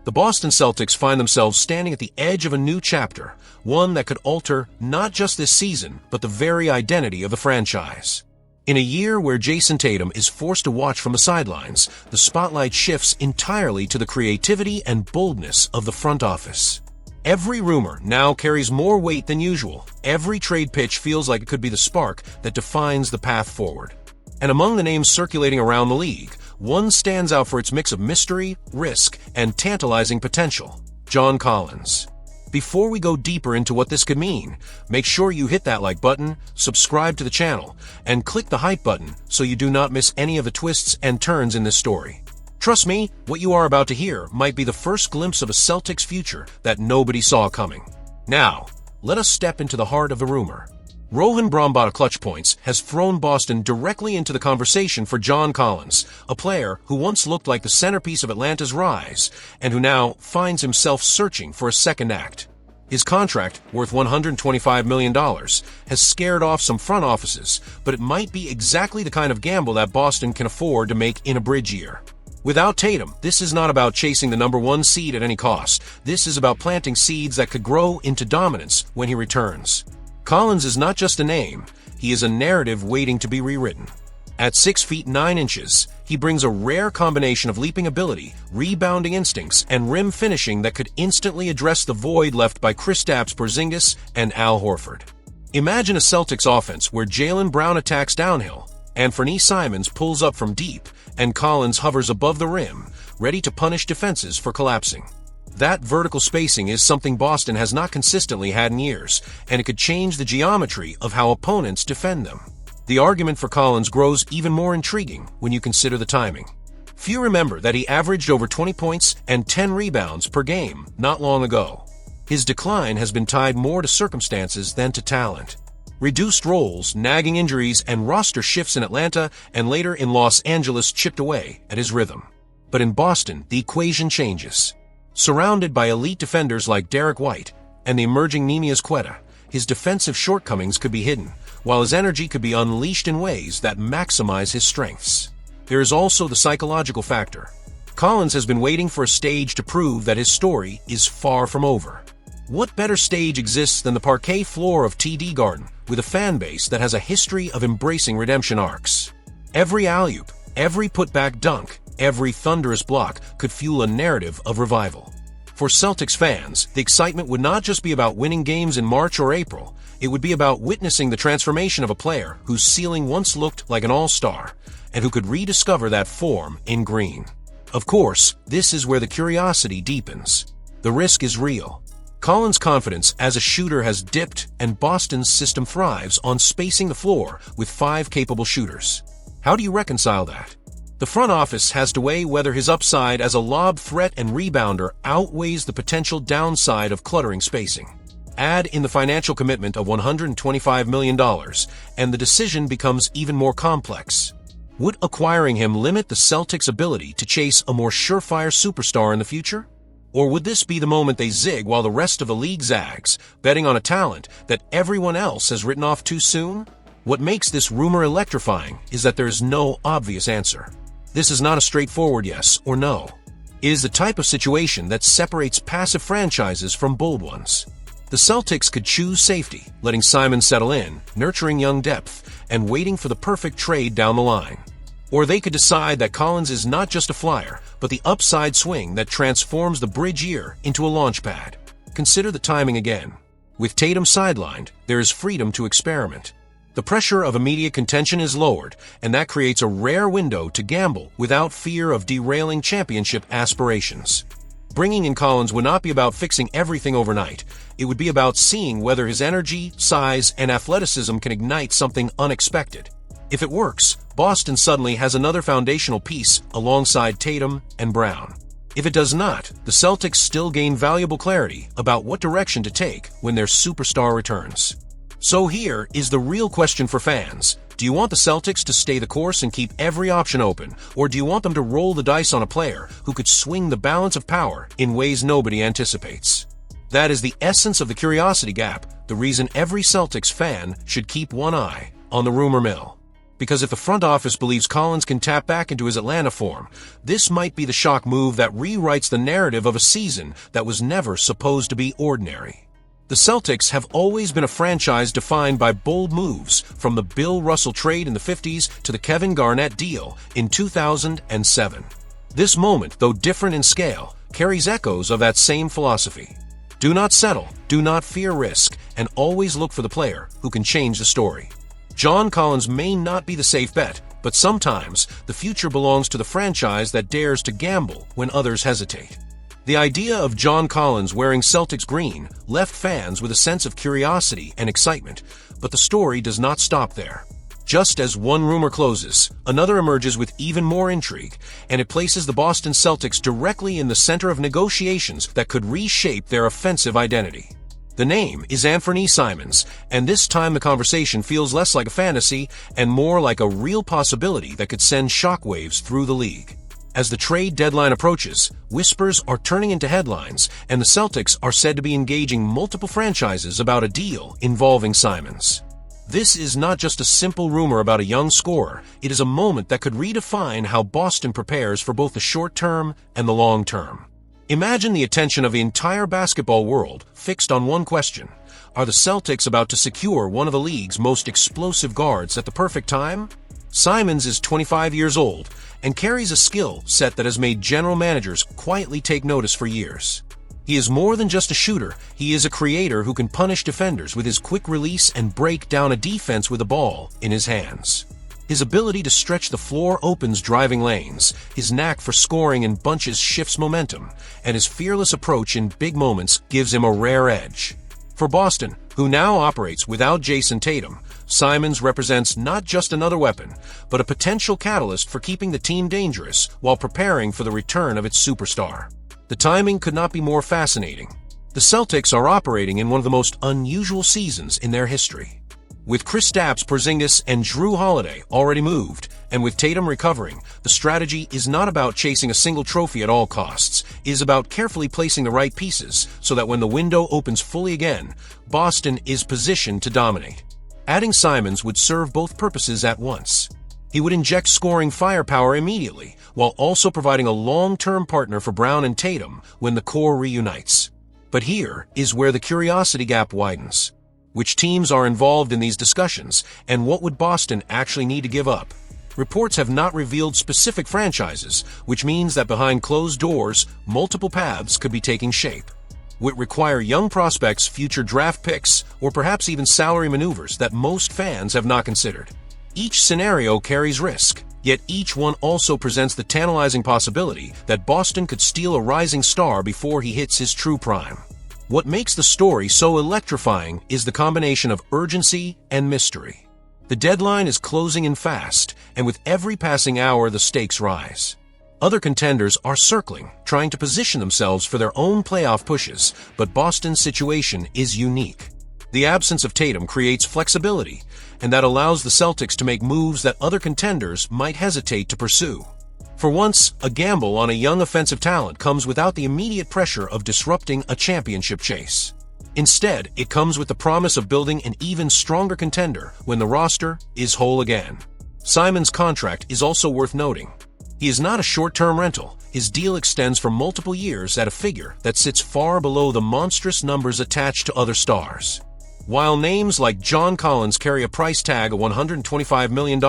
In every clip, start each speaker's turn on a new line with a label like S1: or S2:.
S1: The Boston Celtics find themselves standing at the edge of a new chapter, one that could alter not just this season, but the very identity of the franchise. In a year where Jayson Tatum is forced to watch from the sidelines, the spotlight shifts entirely to the creativity and boldness of the front office. Every rumor now carries more weight than usual. Every trade pitch feels like it could be the spark that defines the path forward. And among the names circulating around the league, one stands out for its mix of mystery, risk, and tantalizing potential: John Collins. Before we go deeper into what this could mean, make sure you hit that like button, subscribe to the channel, and click the hype button so you do not miss any of the twists and turns in this story. Trust me, what you are about to hear might be the first glimpse of a Celtics future that nobody saw coming. Now, let us step into the heart of the rumor. Rohan Brahmbhatt Clutch Points has thrown Boston directly into the conversation for John Collins, a player who once looked like the centerpiece of Atlanta's rise, and who now finds himself searching for a second act. His contract, worth $125 million, has scared off some front offices, but it might be exactly the kind of gamble that Boston can afford to make in a bridge year. Without Tatum, this is not about chasing the number one seed at any cost. This is about planting seeds that could grow into dominance when he returns. Collins is not just a name, he is a narrative waiting to be rewritten. At 6 feet 9 inches, he brings a rare combination of leaping ability, rebounding instincts, and rim finishing that could instantly address the void left by Kristaps Porzingis and Al Horford. Imagine a Celtics offense where Jaylen Brown attacks downhill, Anfernee Simons pulls up from deep, and Collins hovers above the rim, ready to punish defenses for collapsing. That vertical spacing is something Boston has not consistently had in years, and it could change the geometry of how opponents defend them. The argument for Collins grows even more intriguing when you consider the timing. Few remember that he averaged over 20 points and 10 rebounds per game not long ago. His decline has been tied more to circumstances than to talent. Reduced roles, nagging injuries, and roster shifts in Atlanta and later in Los Angeles chipped away at his rhythm. But in Boston, the equation changes. Surrounded by elite defenders like Derek White and the emerging Neemias Queta, his defensive shortcomings could be hidden, while his energy could be unleashed in ways that maximize his strengths. There is also the psychological factor. Collins has been waiting for a stage to prove that his story is far from over. What better stage exists than the parquet floor of TD Garden, with a fan base that has a history of embracing redemption arcs? Every alley-oop, every putback dunk, every thunderous block could fuel a narrative of revival. For Celtics fans, the excitement would not just be about winning games in March or April. It would be about witnessing the transformation of a player whose ceiling once looked like an all-star, and who could rediscover that form in green. Of course, this is where the curiosity deepens. The risk is real. Collins' confidence as a shooter has dipped, and Boston's system thrives on spacing the floor with 5 capable shooters. How do you reconcile that? The front office has to weigh whether his upside as a lob threat and rebounder outweighs the potential downside of cluttering spacing. Add in the financial commitment of $125 million, and the decision becomes even more complex. Would acquiring him limit the Celtics' ability to chase a more surefire superstar in the future? Or would this be the moment they zig while the rest of the league zags, betting on a talent that everyone else has written off too soon? What makes this rumor electrifying is that there is no obvious answer. This is not a straightforward yes or no. It is the type of situation that separates passive franchises from bold ones. The Celtics could choose safety, letting Simons settle in, nurturing young depth, and waiting for the perfect trade down the line. Or they could decide that Collins is not just a flyer, but the upside swing that transforms the bridge year into a launch pad. Consider the timing again. With Tatum sidelined, there is freedom to experiment. The pressure of immediate contention is lowered, and that creates a rare window to gamble without fear of derailing championship aspirations. Bringing in Collins would not be about fixing everything overnight. It would be about seeing whether his energy, size, and athleticism can ignite something unexpected. If it works, Boston suddenly has another foundational piece alongside Tatum and Brown. If it does not, the Celtics still gain valuable clarity about what direction to take when their superstar returns. So here is the real question for fans. Do you want the Celtics to stay the course and keep every option open, or do you want them to roll the dice on a player who could swing the balance of power in ways nobody anticipates? That is the essence of the curiosity gap, the reason every Celtics fan should keep one eye on the rumor mill. Because if the front office believes Collins can tap back into his Atlanta form, this might be the shock move that rewrites the narrative of a season that was never supposed to be ordinary. The Celtics have always been a franchise defined by bold moves, from the Bill Russell trade in the 50s to the Kevin Garnett deal in 2007. This moment, though different in scale, carries echoes of that same philosophy. Do not settle, do not fear risk, and always look for the player who can change the story. John Collins may not be the safe bet, but sometimes the future belongs to the franchise that dares to gamble when others hesitate. The idea of John Collins wearing Celtics green left fans with a sense of curiosity and excitement, but the story does not stop there. Just as one rumor closes, another emerges with even more intrigue, and it places the Boston Celtics directly in the center of negotiations that could reshape their offensive identity. The name is Anfernee Simons, and this time the conversation feels less like a fantasy and more like a real possibility that could send shockwaves through the league. As the trade deadline approaches, whispers are turning into headlines, and the Celtics are said to be engaging multiple franchises about a deal involving Simons. This is not just a simple rumor about a young scorer, it is a moment that could redefine how Boston prepares for both the short term and the long term. Imagine the attention of the entire basketball world fixed on one question. Are the Celtics about to secure one of the league's most explosive guards at the perfect time? Simons is 25 years old and carries a skill set that has made general managers quietly take notice for years. He is more than just a shooter, he is a creator who can punish defenders with his quick release and break down a defense with a ball in his hands. His ability to stretch the floor opens driving lanes, his knack for scoring in bunches shifts momentum, and his fearless approach in big moments gives him a rare edge. For Boston, who now operates without Jayson Tatum, Simons represents not just another weapon, but a potential catalyst for keeping the team dangerous while preparing for the return of its superstar. The timing could not be more fascinating. The Celtics are operating in one of the most unusual seasons in their history. With Kristaps Porzingis and Jrue Holiday already moved, and with Tatum recovering, the strategy is not about chasing a single trophy at all costs. It is about carefully placing the right pieces so that when the window opens fully again, Boston is positioned to dominate. Adding Simons would serve both purposes at once. He would inject scoring firepower immediately, while also providing a long-term partner for Brown and Tatum when the core reunites. But here is where the curiosity gap widens. Which teams are involved in these discussions, and what would Boston actually need to give up? Reports have not revealed specific franchises, which means that behind closed doors, multiple paths could be taking shape. Would require young prospects, future draft picks, or perhaps even salary maneuvers that most fans have not considered. Each scenario carries risk, yet each one also presents the tantalizing possibility that Boston could steal a rising star before he hits his true prime. What makes the story so electrifying is the combination of urgency and mystery. The deadline is closing in fast, and with every passing hour the stakes rise. Other contenders are circling, trying to position themselves for their own playoff pushes, but Boston's situation is unique. The absence of Tatum creates flexibility, and that allows the Celtics to make moves that other contenders might hesitate to pursue. For once, a gamble on a young offensive talent comes without the immediate pressure of disrupting a championship chase. Instead, it comes with the promise of building an even stronger contender when the roster is whole again. Simons' contract is also worth noting. He is not a short-term rental. His deal extends for multiple years at a figure that sits far below the monstrous numbers attached to other stars. While names like John Collins carry a price tag of $125 million,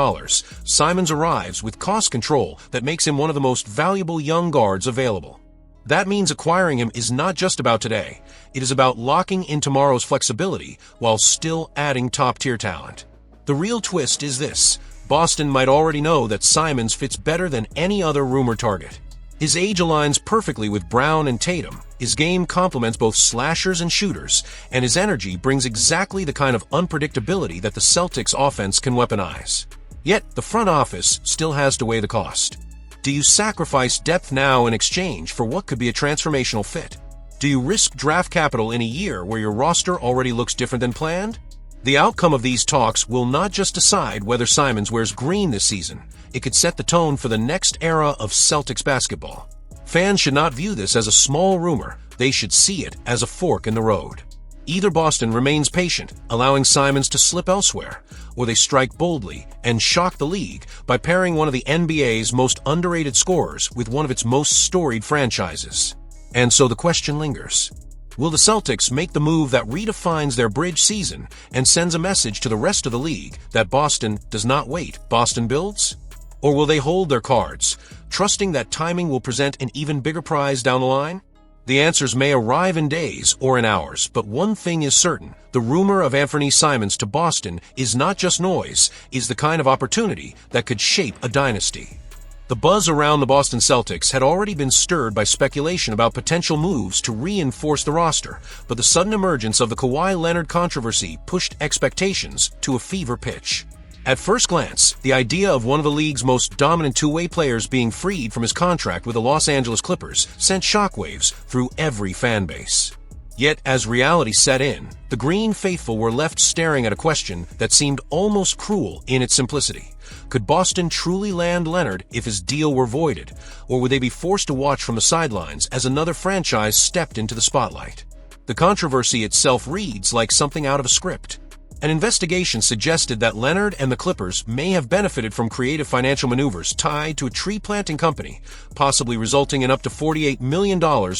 S1: Simons arrives with cost control that makes him one of the most valuable young guards available. That means acquiring him is not just about today. It is about locking in tomorrow's flexibility while still adding top-tier talent. The real twist is this. Boston might already know that Simons fits better than any other rumored target. His age aligns perfectly with Brown and Tatum. His game complements both slashers and shooters, and his energy brings exactly the kind of unpredictability that the Celtics offense can weaponize. Yet, the front office still has to weigh the cost. Do you sacrifice depth now in exchange for what could be a transformational fit? Do you risk draft capital in a year where your roster already looks different than planned? The outcome of these talks will not just decide whether Simons wears green this season. It could set the tone for the next era of Celtics basketball. Fans should not view this as a small rumor. They should see it as a fork in the road. Either Boston remains patient, allowing Simons to slip elsewhere, or they strike boldly and shock the league by pairing one of the NBA's most underrated scorers with one of its most storied franchises. And so the question lingers. Will the Celtics make the move that redefines their bridge season and sends a message to the rest of the league that Boston does not wait, Boston builds? Or will they hold their cards, trusting that timing will present an even bigger prize down the line? The answers may arrive in days or in hours, but one thing is certain. The rumor of Anfernee Simons to Boston is not just noise, is the kind of opportunity that could shape a dynasty. The buzz around the Boston Celtics had already been stirred by speculation about potential moves to reinforce the roster, but the sudden emergence of the Kawhi Leonard controversy pushed expectations to a fever pitch. At first glance, the idea of one of the league's most dominant two-way players being freed from his contract with the Los Angeles Clippers sent shockwaves through every fan base. Yet, as reality set in, the Green faithful were left staring at a question that seemed almost cruel in its simplicity. Could Boston truly land Leonard if his deal were voided, or would they be forced to watch from the sidelines as another franchise stepped into the spotlight? The controversy itself reads like something out of a script. An investigation suggested that Leonard and the Clippers may have benefited from creative financial maneuvers tied to a tree-planting company, possibly resulting in up to $48 million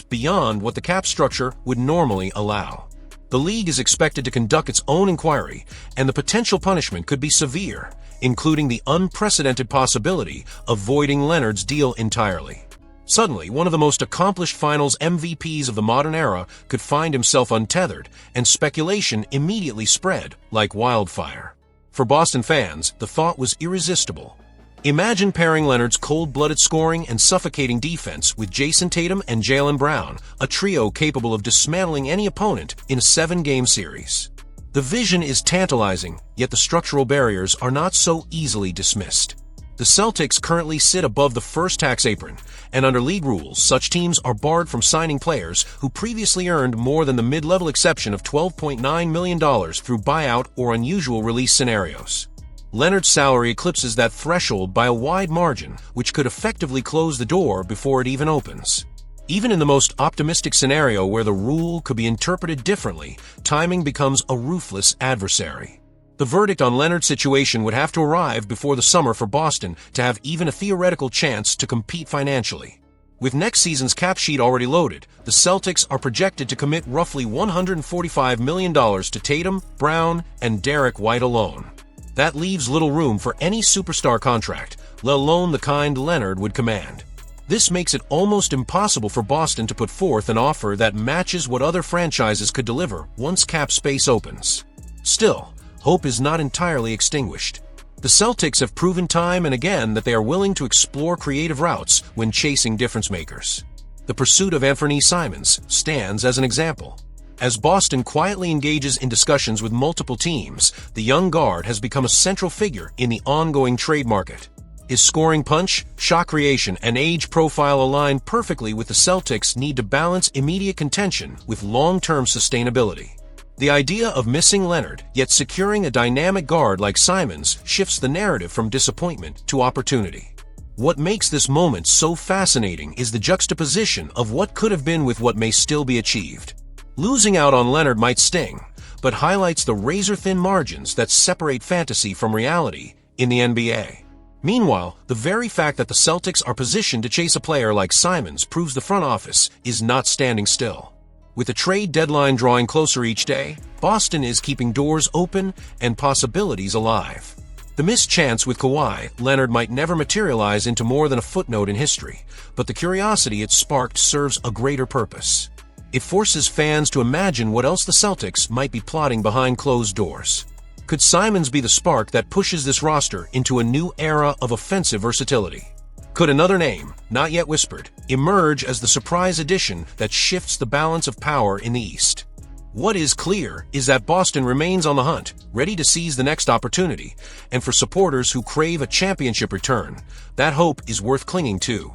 S1: beyond what the cap structure would normally allow. The league is expected to conduct its own inquiry, and the potential punishment could be severe, including the unprecedented possibility of voiding Leonard's deal entirely. Suddenly, one of the most accomplished finals MVPs of the modern era could find himself untethered, and speculation immediately spread like wildfire. For Boston fans, the thought was irresistible. Imagine pairing Leonard's cold-blooded scoring and suffocating defense with Jayson Tatum and Jaylen Brown, a trio capable of dismantling any opponent in a 7-game series. The vision is tantalizing, yet the structural barriers are not so easily dismissed. The Celtics currently sit above the first tax apron, and under league rules, such teams are barred from signing players who previously earned more than the mid-level exception of $12.9 million through buyout or unusual release scenarios. Leonard's salary eclipses that threshold by a wide margin, which could effectively close the door before it even opens. Even in the most optimistic scenario where the rule could be interpreted differently, timing becomes a ruthless adversary. The verdict on Leonard's situation would have to arrive before the summer for Boston to have even a theoretical chance to compete financially. With next season's cap sheet already loaded, the Celtics are projected to commit roughly $145 million to Tatum, Brown, and Derek White alone. That leaves little room for any superstar contract, let alone the kind Leonard would command. This makes it almost impossible for Boston to put forth an offer that matches what other franchises could deliver once cap space opens. Still, hope is not entirely extinguished. The Celtics have proven time and again that they are willing to explore creative routes when chasing difference-makers. The pursuit of Anfernee Simons stands as an example. As Boston quietly engages in discussions with multiple teams, the young guard has become a central figure in the ongoing trade market. His scoring punch, shot creation, and age profile align perfectly with the Celtics' need to balance immediate contention with long-term sustainability. The idea of missing Leonard, yet securing a dynamic guard like Simons, shifts the narrative from disappointment to opportunity. What makes this moment so fascinating is the juxtaposition of what could have been with what may still be achieved. Losing out on Leonard might sting, but highlights the razor-thin margins that separate fantasy from reality in the NBA. Meanwhile, the very fact that the Celtics are positioned to chase a player like Simons proves the front office is not standing still. With the trade deadline drawing closer each day, Boston is keeping doors open and possibilities alive. The missed chance with Kawhi Leonard might never materialize into more than a footnote in history, but the curiosity it sparked serves a greater purpose. It forces fans to imagine what else the Celtics might be plotting behind closed doors. Could Simons be the spark that pushes this roster into a new era of offensive versatility? Could another name, not yet whispered, emerge as the surprise addition that shifts the balance of power in the East? What is clear is that Boston remains on the hunt, ready to seize the next opportunity, and for supporters who crave a championship return, that hope is worth clinging to.